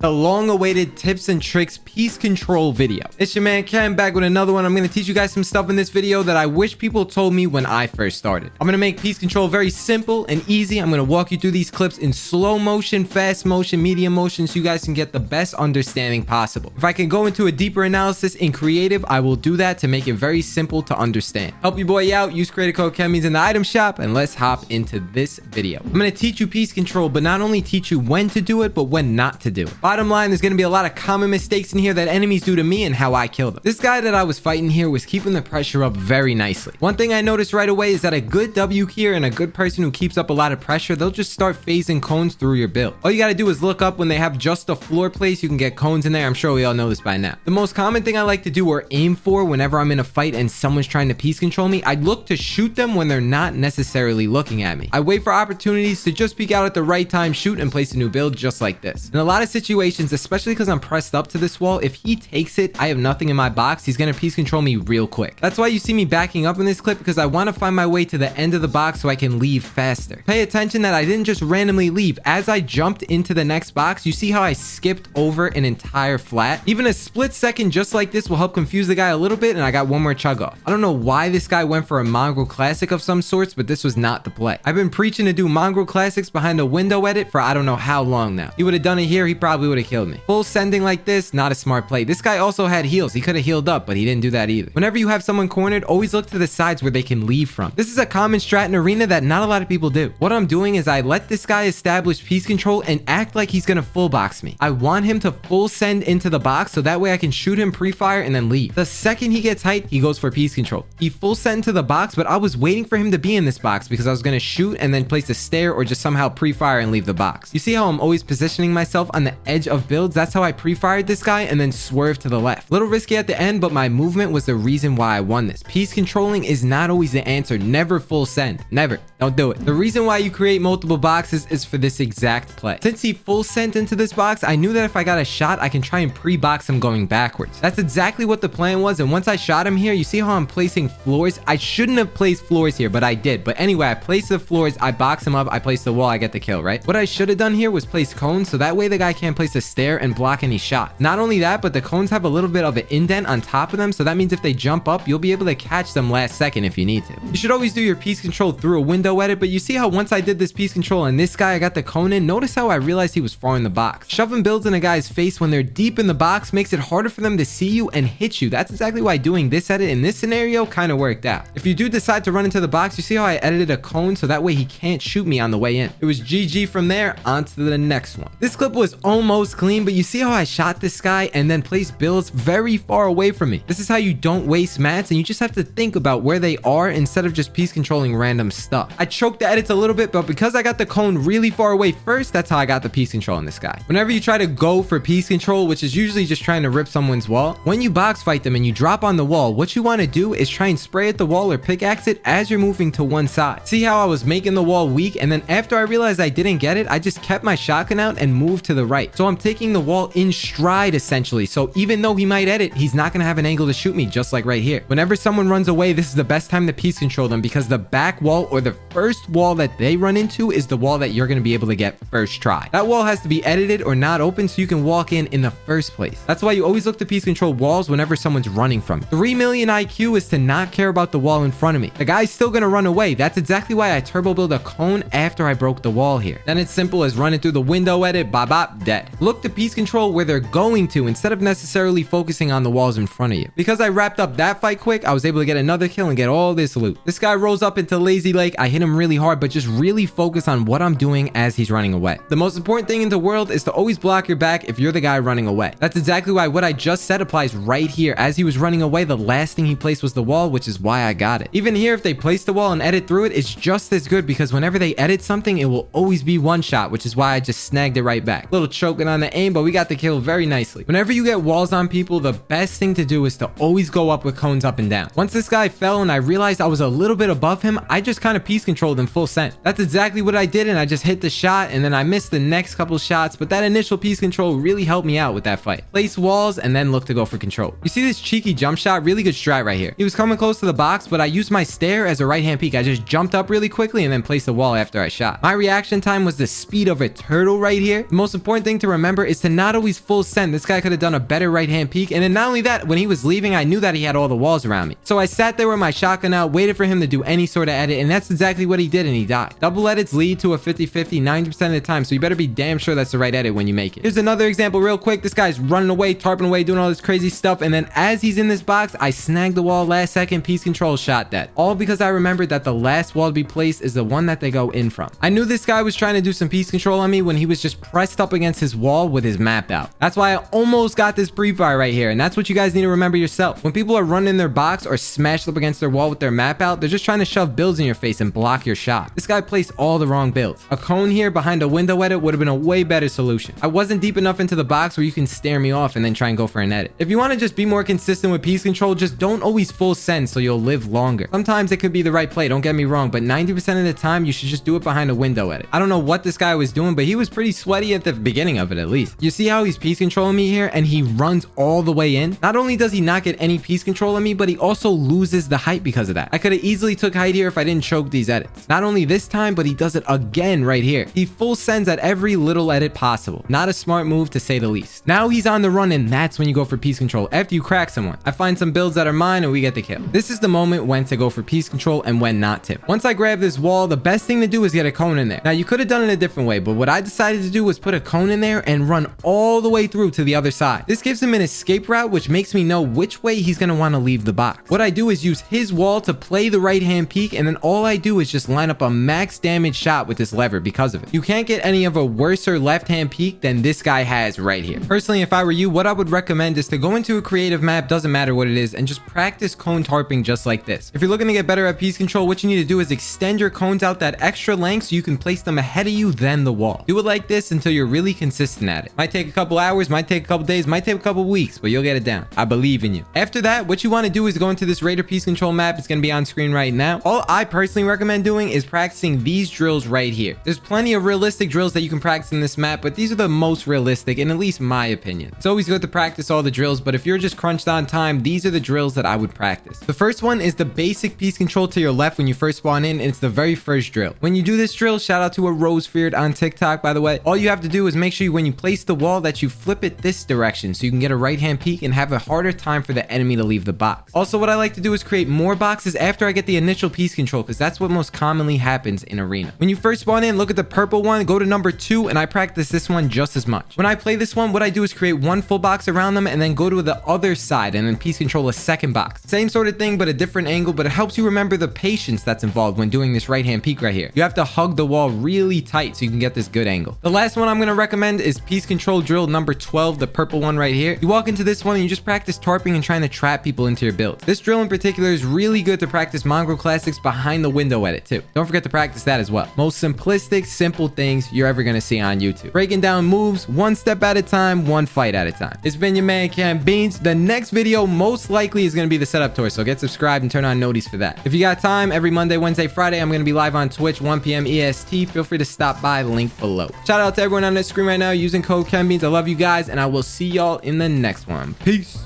The long-awaited tips and tricks piece control video. It's your man Ken back with another one. I'm going to teach you guys some stuff in this video that I wish people told me when I first started. I'm going to make piece control very simple and easy. I'm going to walk you through these clips in slow motion, fast motion, medium motion, so you guys can get the best understanding possible. If I can go into a deeper analysis in creative, I will do that to make it very simple to understand. Help your boy out. Use creator code KenBeans in the item shop, and let's hop into this video. I'm going to teach you piece control, but not only teach you when to do it, but when not to do it. Bottom line, there's going to be a lot of common mistakes in here that enemies do to me and how I kill them. This guy that I was fighting here was keeping the pressure up very nicely. One thing I noticed right away is that a good W here and a good person who keeps up a lot of pressure, they'll just start phasing cones through your build. All you got to do is look up when they have just a floor place, you can get cones in there. I'm sure we all know this by now. The most common thing I like to do or aim for whenever I'm in a fight and someone's trying to piece control me, I look to shoot them when they're not necessarily looking at me. I wait for opportunities to just peek out at the right time, shoot, and place a new build just like this. In a lot of situations, especially because I'm pressed up to this wall, if he takes it, I have nothing in my box, he's going to piece control me real quick. That's why you see me backing up in this clip, because I want to find my way to the end of the box so I can leave faster. Pay attention that I didn't just randomly leave. As I jumped into the next box, you see how I skipped over an entire flat? Even a split second just like this will help confuse the guy a little bit, and I got one more chug off. I don't know why this guy went for a mongrel classic of some sorts, but this was not the play. I've been preaching to do mongrel classics behind a window edit for I don't know how long now. He would have done it here, he probably would have killed me. Full sending like this, not a smart play. This guy also had heals. He could have healed up, but he didn't do that either. Whenever you have someone cornered, always look to the sides where they can leave from. This is a common strat in arena that not a lot of people do. What I'm doing is I let this guy establish piece control and act like he's gonna full box me. I want him to full send into the box so that way I can shoot him pre-fire and then leave. The second he gets height, he goes for piece control. He full sent into the box, but I was waiting for him to be in this box because I was gonna shoot and then place a stair or just somehow pre-fire and leave the box. You see how I'm always positioning myself on the edge of builds? That's how I pre-fired this guy and then swerved to the left. Little risky at the end, but my movement was the reason why I won this. Piece controlling is not always the answer. Never full send. Never. Don't do it. The reason why you create multiple boxes is for this exact play. Since he full sent into this box, I knew that if I got a shot, I can try and pre-box him going backwards. That's exactly what the plan was, and once I shot him here, you see how I'm placing floors? I shouldn't have placed floors here, but I did. But anyway, I placed the floors, I box him up, I place the wall, I get the kill, right? What I should have done here was place cones, so that way the guy can't place a stair and block any shot. Not only that, but the cones have a little bit of an indent on top of them, so that means if they jump up, you'll be able to catch them last second if you need to. You should always do your piece control through a window edit, but you see how once I did this piece control and this guy, I got the cone in, notice how I realized he was far in the box. Shoving builds in a guy's face when they're deep in the box makes it harder for them to see you and hit you. That's exactly why doing this edit in this scenario kind of worked out. If you do decide to run into the box, you see how I edited a cone so that way he can't shoot me on the way in. It was GG from there, on to the next one. This clip was almost clean, but you see how I shot this guy and then placed builds very far away from me. This is how you don't waste mats, and you just have to think about where they are instead of just piece controlling random stuff. I choked the edits a little bit, but because I got the cone really far away first, that's how I got the piece control on this guy. Whenever you try to go for piece control, which is usually just trying to rip someone's wall, when you box fight them and you drop on the wall, what you want to do is try and spray at the wall or pickaxe it as you're moving to one side. See how I was making the wall weak, and then after I realized I didn't get it, I just kept my shotgun out and moved to the right. So I'm taking the wall in stride essentially, so even though he might edit, he's not going to have an angle to shoot me, just like right here. Whenever someone runs away, this is the best time to piece control them, because the back wall or the first wall that they run into is the wall that you're going to be able to get first try. That wall has to be edited or not open so you can walk in the first place. That's why you always look to piece control walls whenever someone's running from you. 3 million IQ is to not care about the wall in front of me. The guy's still going to run away. That's exactly why I turbo build a cone after I broke the wall here. Then it's simple as running through the window edit, bop bop, dead. Look to piece control where they're going to instead of necessarily focusing on the walls in front of you. Because I wrapped up that fight quick, I was able to get another kill and get all this loot. This guy rolls up into Lazy Lake. I hit him really hard, but just really focus on what I'm doing as he's running away. The most important thing in the world is to always block your back if you're the guy running away. That's exactly why what I just said applies right here. As he was running away, the last thing he placed was the wall, which is why I got it. Even here, if they place the wall and edit through it, it's just as good, because whenever they edit something, it will always be one shot, which is why I just snagged it right back. Little choking on the aim, but we got the kill very nicely. Whenever you get walls on people, the best thing to do is to always go up with cones up and down. Once this guy fell and I realized I was a little bit above him, I just kind of piece control controlled in full send. That's exactly what I did, and I just hit the shot, and then I missed the next couple shots, but that initial piece control really helped me out with that fight. Place walls, and then look to go for control. You see this cheeky jump shot? Really good strat right here. He was coming close to the box, but I used my stare as a right-hand peek. I just jumped up really quickly and then placed the wall after I shot. My reaction time was the speed of a turtle right here. The most important thing to remember is to not always full send. This guy could have done a better right-hand peek, and then not only that, when he was leaving, I knew that he had all the walls around me. So I sat there with my shotgun out, waited for him to do any sort of edit, and that's exactly what he did, and he died. Double edits lead to a 50-50 90% of the time, so you better be damn sure that's the right edit when you make it. Here's another example real quick. This guy's running away, tarping away, doing all this crazy stuff, and then as he's in this box, I snagged the wall last second, piece control, shot that. All because I remembered that the last wall to be placed is the one that they go in from. I knew this guy was trying to do some piece control on me when he was just pressed up against his wall with his map out. That's why I almost got this pre-fire right here, and that's what you guys need to remember yourself. When people are running their box or smashed up against their wall with their map out, they're just trying to shove builds in your face and block your shot. This guy placed all the wrong builds. A cone here behind a window edit would have been a way better solution. I wasn't deep enough into the box where you can stare me off and then try and go for an edit. If you want to just be more consistent with piece control, just don't always full send so you'll live longer. Sometimes it could be the right play, don't get me wrong, but 90% of the time you should just do it behind a window edit. I don't know what this guy was doing, but he was pretty sweaty at the beginning of it at least. You see how he's piece controlling me here and he runs all the way in? Not only does he not get any piece control on me, but he also loses the height because of that. I could have easily took height here if I didn't choke these edits. Not only this time, but he does it again right here. He full sends at every little edit possible. Not a smart move to say the least. Now he's on the run, and that's when you go for piece control after you crack someone. I find some builds that are mine and we get the kill. This is the moment when to go for piece control and when not to. Once I grab this wall, the best thing to do is get a cone in there. Now you could have done it a different way, but what I decided to do was put a cone in there and run all the way through to the other side. This gives him an escape route, which makes me know which way he's going to want to leave the box. What I do is use his wall to play the right hand peek, and then all I do is just line up a max damage shot with this lever because of it. You can't get any of a worser left hand peek than this guy has right here. Personally, if I were you, what I would recommend is to go into a creative map, doesn't matter what it is, and just practice cone tarping just like this. If you're looking to get better at piece control, what you need to do is extend your cones out that extra length so you can place them ahead of you, then the wall. Do it like this until you're really consistent at it. Might take a couple hours, might take a couple days, might take a couple weeks, but you'll get it down. I believe in you. After that, what you want to do is go into this Raider piece control map. It's going to be on screen right now. All I personally recommend doing is practicing these drills right here. There's plenty of realistic drills that you can practice in this map, but these are the most realistic in at least my opinion. It's always good to practice all the drills, but if you're just crunched on time, these are the drills that I would practice. The first one is the basic piece control to your left when you first spawn in, and it's the very first drill. When you do this drill, shout out to a Rosefeared on TikTok, by the way, all you have to do is make sure when you place the wall that you flip it this direction so you can get a right hand peek and have a harder time for the enemy to leave the box. Also, what I like to do is create more boxes after I get the initial piece control, because that's what most commonly happens in arena. When you first spawn in, look at the purple one, go to number 2, and I practice this one just as much. When I play this one, what I do is create one full box around them and then go to the other side and then piece control a second box. Same sort of thing, but a different angle, but it helps you remember the patience that's involved when doing this right hand peek right here. You have to hug the wall really tight so you can get this good angle. The last one I'm going to recommend is piece control drill number 12, the purple one right here. You walk into this one and you just practice tarping and trying to trap people into your build. This drill in particular is really good to practice Mongrel Classics behind the window edit too. Don't forget to practice that as well. Most simplistic, simple things you're ever going to see on YouTube. Breaking down moves one step at a time, one fight at a time. It's been your man KenBeans. The next video most likely is going to be the setup tour, so get subscribed and turn on noties for that. If you got time, every Monday, Wednesday, Friday, I'm going to be live on Twitch 1 p.m. EST. Feel free to stop by, link below. Shout out to everyone on the screen right now using code KenBeans. I love you guys, and I will see y'all in the next one. Peace.